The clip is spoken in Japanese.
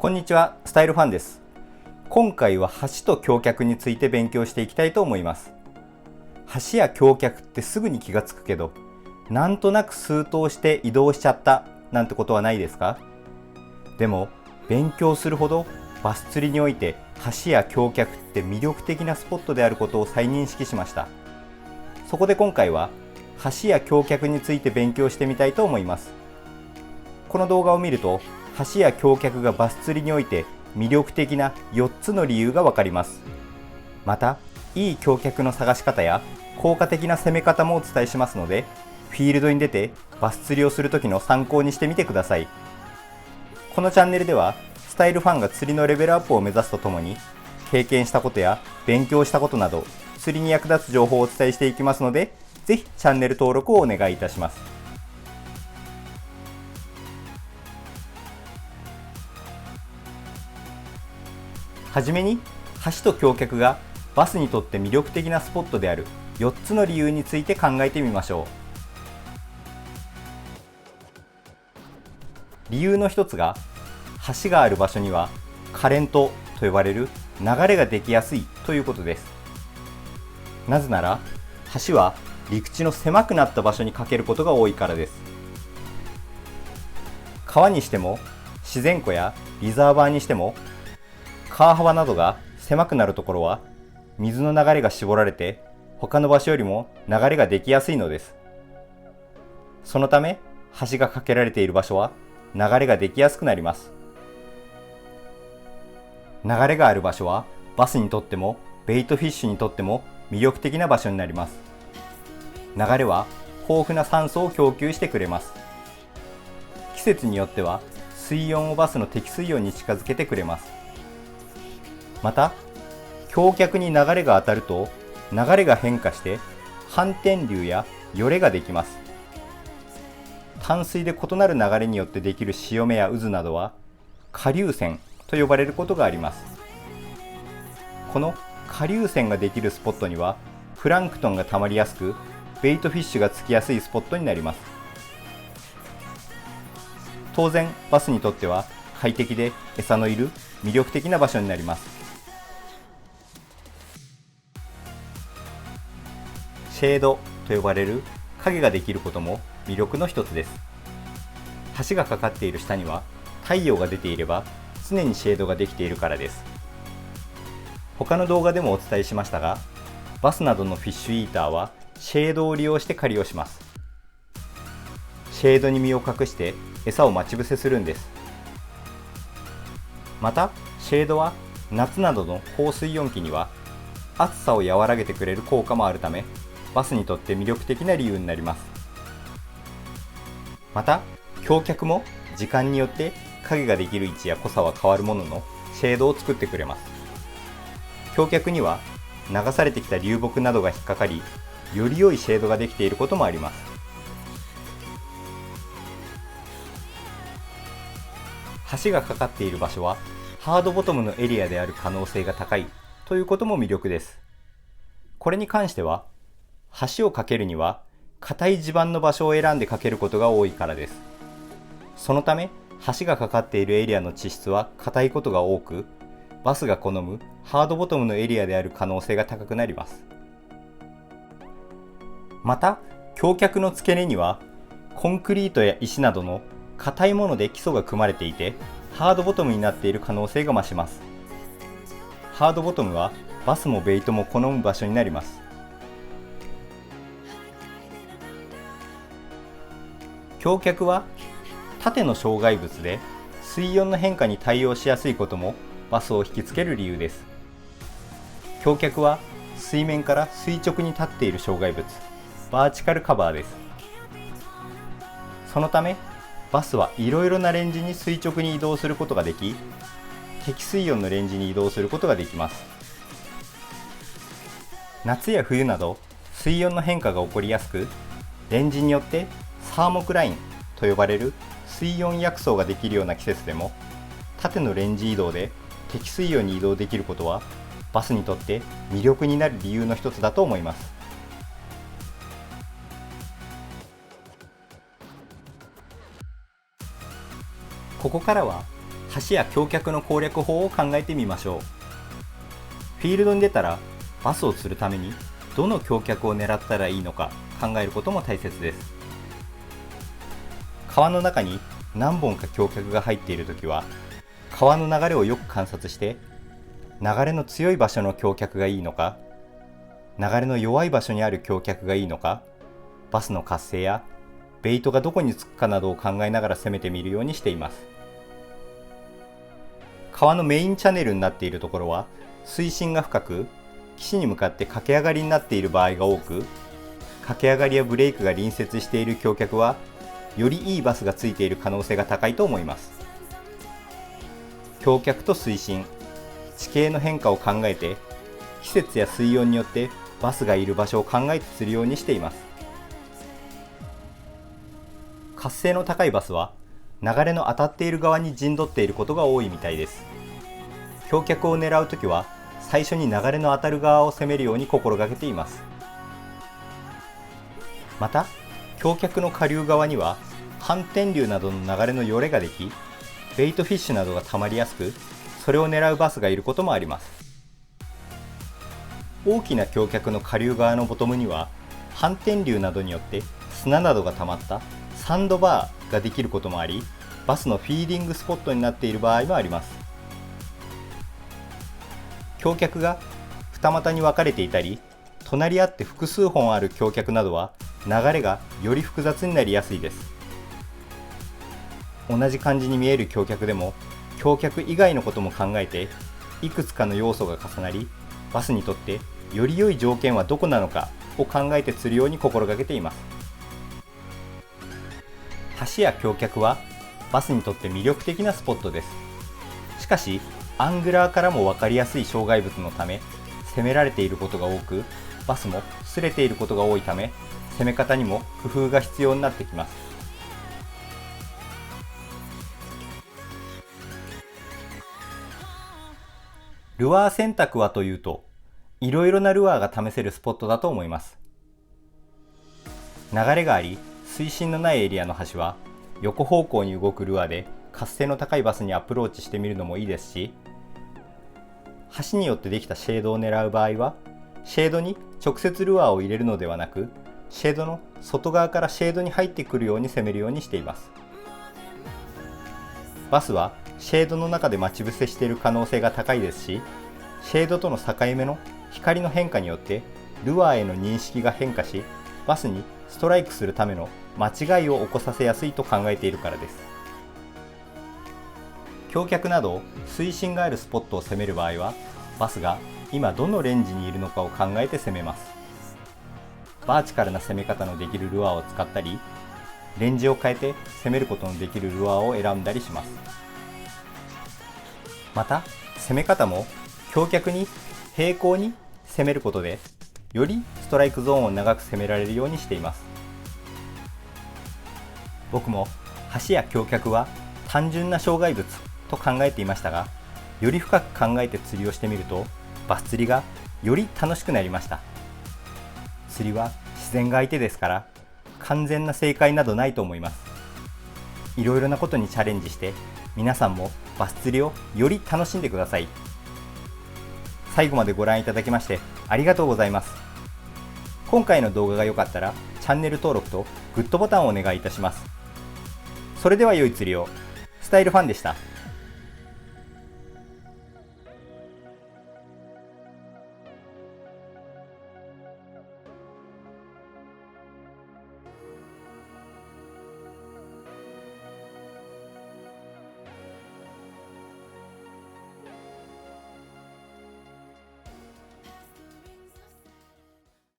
こんにちは、スタイルファンです。今回は橋と橋脚について勉強していきたいと思います。橋や橋脚ってすぐに気がつくけど、なんとなく数頭して移動しちゃったなんてことはないですか？でも勉強するほどバス釣りにおいて橋や橋脚って魅力的なスポットであることを再認識しました。そこで今回は橋や橋脚について勉強してみたいと思います。この動画を見ると橋や橋脚がバス釣りにおいて魅力的な4つの理由がわかります。また、いい橋脚の探し方や効果的な攻め方もお伝えしますので、フィールドに出てバス釣りをするときの参考にしてみてください。このチャンネルでは、スタイルファンが釣りのレベルアップを目指すとともに、経験したことや勉強したことなど、釣りに役立つ情報をお伝えしていきますので、ぜひチャンネル登録をお願いいたします。はじめに、橋と橋脚がバスにとって魅力的なスポットである4つの理由について考えてみましょう。理由の一つが、橋がある場所にはカレントと呼ばれる流れができやすいということです。なぜなら、橋は陸地の狭くなった場所に架けることが多いからです。川にしても自然湖やリザーバーにしても、川幅などが狭くなるところは水の流れが絞られて他の場所よりも流れができやすいのです。そのため橋が架けられている場所は流れができやすくなります。流れがある場所はバスにとってもベイトフィッシュにとっても魅力的な場所になります。流れは豊富な酸素を供給してくれます。季節によっては水温をバスの適水温に近づけてくれます。また、橋脚に流れが当たると流れが変化して反転流やよれができます。淡水で異なる流れによってできる潮目や渦などは下流線と呼ばれることがあります。この下流線ができるスポットにはプランクトンがたまりやすく、ベイトフィッシュがつきやすいスポットになります。当然バスにとっては快適で餌のいる魅力的な場所になります。シェードと呼ばれる影ができることも魅力の一つです。橋がかかっている下には太陽が出ていれば常にシェードができているからです。他の動画でもお伝えしましたが、バスなどのフィッシュイーターはシェードを利用して狩りをします。シェードに身を隠して餌を待ち伏せするんです。また、シェードは夏などの高水温期には暑さを和らげてくれる効果もあるため、バスにとって魅力的な理由になります。また、橋脚も時間によって影ができる位置や濃さは変わるものの、シェードを作ってくれます。橋脚には流されてきた流木などが引っかかり、より良いシェードができていることもあります。橋がかかっている場所はハードボトムのエリアである可能性が高いということも魅力です。これに関しては、橋を架けるには硬い地盤の場所を選んで架けることが多いからです。そのため橋がかかっているエリアの地質は硬いことが多く、バスが好むハードボトムのエリアである可能性が高くなります。また、橋脚の付け根にはコンクリートや石などの硬いもので基礎が組まれていて、ハードボトムになっている可能性が増します。ハードボトムはバスもベイトも好む場所になります。橋脚は縦の障害物で水温の変化に対応しやすいこともバスを引きつける理由です。橋脚は水面から垂直に立っている障害物、バーチカルカバーです。そのためバスはいろいろなレンジに垂直に移動することができ、適水温のレンジに移動することができます。夏や冬など水温の変化が起こりやすく、レンジによってサーモクラインと呼ばれる水温薬層ができるような季節でも、縦のレンジ移動で適水温に移動できることはバスにとって魅力になる理由の一つだと思います。ここからは橋や橋脚の攻略法を考えてみましょう。フィールドに出たらバスを釣るためにどの橋脚を狙ったらいいのか考えることも大切です。川の中に何本か橋脚が入っているときは、川の流れをよく観察して、流れの強い場所の橋脚がいいのか、流れの弱い場所にある橋脚がいいのか、バスの活性やベイトがどこにつくかなどを考えながら攻めてみるようにしています。川のメインチャンネルになっているところは水深が深く、岸に向かって駆け上がりになっている場合が多く、駆け上がりやブレークが隣接している橋脚はよりいいバスがついている可能性が高いと思います。橋脚と水深、地形の変化を考えて、季節や水温によってバスがいる場所を考えて釣るようにしています。活性の高いバスは流れの当たっている側に陣取っていることが多いみたいです。橋脚を狙うときは最初に流れの当たる側を攻めるように心がけています。また、橋脚の下流側には反転流などの流れのよれができ、ベイトフィッシュなどが溜まりやすく、それを狙うバスがいることもあります。大きな橋脚の下流側のボトムには反転流などによって砂などが溜まったサンドバーができることもあり、バスのフィーディングスポットになっている場合もあります。橋脚が二股に分かれていたり、隣り合って複数本ある橋脚などは流れがより複雑になりやすいです。同じ感じに見える橋脚でも、橋脚以外のことも考えて、いくつかの要素が重なり、バスにとってより良い条件はどこなのかを考えて釣るように心がけています。橋や橋脚はバスにとって魅力的なスポットです。しかし、アングラーからも分かりやすい障害物のため、攻められていることが多く、バスも擦れていることが多いため、攻め方にも工夫が必要になってきます。ルアー選択はというと、いろいろなルアーが試せるスポットだと思います。流れがあり、水深のないエリアの橋は、横方向に動くルアーで活性の高いバスにアプローチしてみるのもいいですし、橋によってできたシェードを狙う場合は、シェードに直接ルアーを入れるのではなく、シェードの外側からシェードに入ってくるように攻めるようにしています。バスはシェードの中で待ち伏せしている可能性が高いですし、シェードとの境目の光の変化によってルアーへの認識が変化し、バスにストライクするための間違いを起こさせやすいと考えているからです。橋脚など水深があるスポットを攻める場合は、バスが今どのレンジにいるのかを考えて攻めます。バーチカルな攻め方のできるルアーを使ったり、レンジを変えて攻めることのできるルアーを選んだりします。また、攻め方も橋脚に平行に攻めることで、よりストライクゾーンを長く攻められるようにしています。僕も橋や橋脚は単純な障害物と考えていましたが、より深く考えて釣りをしてみると、バス釣りがより楽しくなりました。釣りは自然が相手ですから、完全な正解などないと思います。いろいろなことにチャレンジして、皆さんもバス釣りをより楽しんでください。最後までご覧いただきましてありがとうございます。今回の動画が良かったらチャンネル登録とグッドボタンをお願いいたします。それでは良い釣りを。スタイルファンでした。